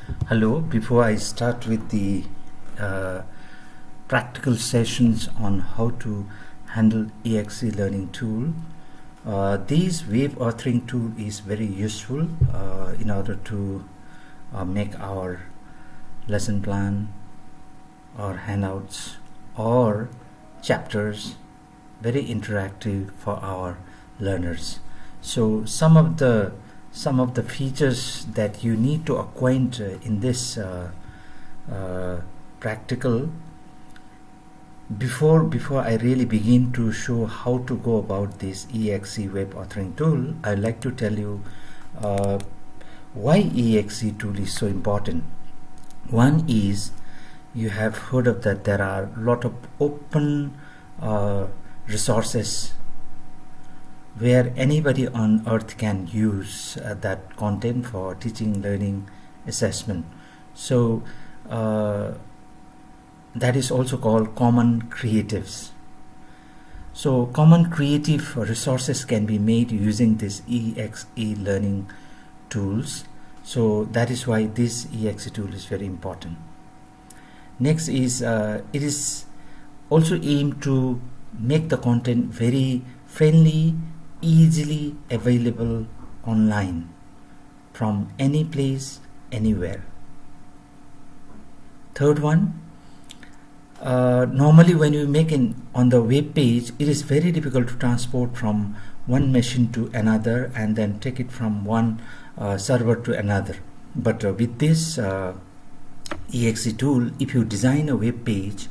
Hello, before I start with the uh, practical sessions on how to handle eXeLearning tool, this wave authoring tool is very useful in order to make our lesson plan or handouts or chapters very interactive for our learners. So some of the features that you need to acquaint in this practical before I really begin to show how to go about this exe web authoring tool, I'd like to tell you why exe tool is so important. One is, you have heard of that there are a lot of open resources where anybody on earth can use that content for teaching, learning, assessment. So that is also called common creatives. So common creative resources can be made using this eXeLearning tools. So that is why this exe tool is very important. Next is it is also aimed to make the content very friendly, easily available online from any place, anywhere. Third one, normally when you make on the web page, it is very difficult to transport from one machine to another and then take it from one server to another. But with this exe tool, if you design a web page,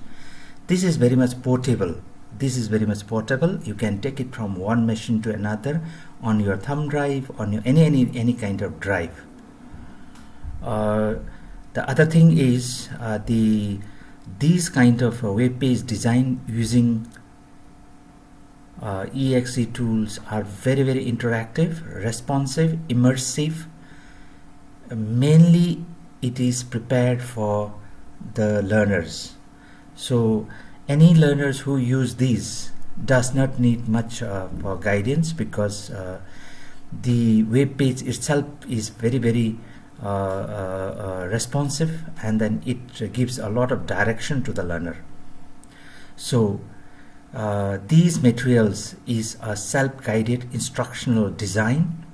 this is very much portable. You can take it from one machine to another on your thumb drive, on your any kind of drive. The other thing is these kind of web page design using exe tools are very interactive, responsive, immersive. Mainly it is prepared for the learners. So any learners who use these does not need much for guidance, because the web page itself is very responsive, and then it gives a lot of direction to the learner. So these materials is a self-guided instructional design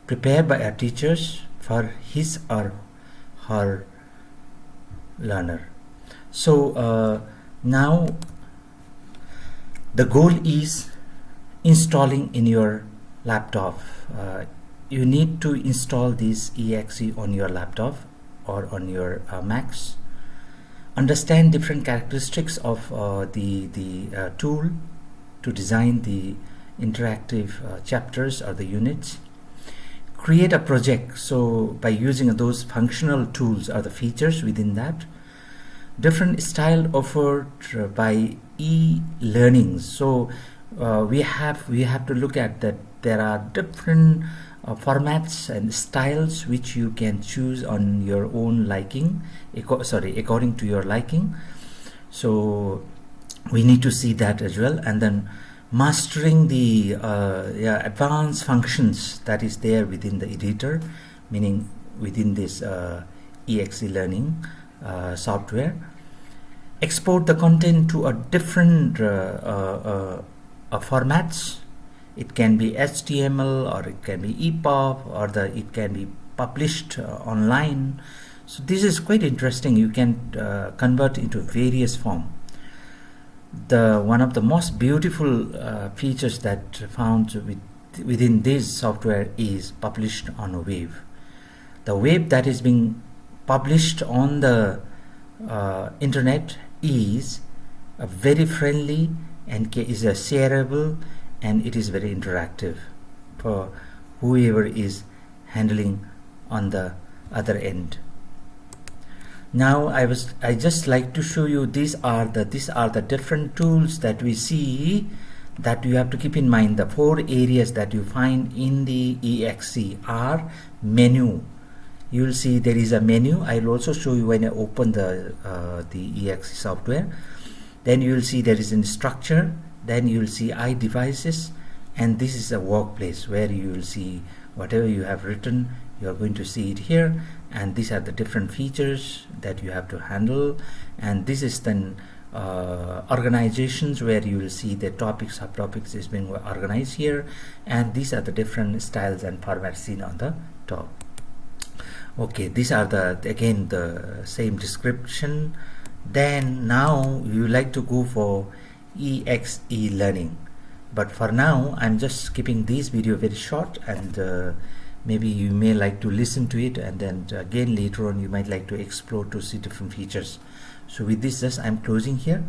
prepared by our teachers for his or her learner. So now the goal is installing in your laptop. You need to install this exe on your laptop or on your Macs. Understand different characteristics of the tool to design the interactive chapters or the units. Create a project, so by using those functional tools or the features within that. Different style offered by e-learning. So we have to look at that there are different formats and styles which you can choose on your own liking, according to your liking. So we need to see that as well. And then mastering the advanced functions that is there within the editor, meaning within this eXeLearning software. Export the content to a different formats. It can be HTML, or it can be EPUB, or it can be published online. So this is quite interesting. You can convert into various form. One of the most beautiful features that found within this software is published on a wave. The wave that is being published on the internet is very friendly and is shareable, and it is very interactive for whoever is handling on the other end. Now I just like to show you these are the different tools that we see, that you have to keep in mind. The 4 areas that you find in the exe are menu. You will see there is a menu. I will also show you when I open the exe software. Then you will see there is a structure. Then you will see iDevices, and this is a workplace where you will see whatever you have written. You are going to see it here, and these are the different features that you have to handle. And this is then organizations, where you will see the topics, subtopics is being organized here, and these are the different styles and formats seen on the top. Okay, these are the again the same description. Then now you like to go for eXeLearning, but for now I'm just keeping this video very short, and maybe you may like to listen to it, and then again later on you might like to explore to see different features. So with this, just I'm closing here.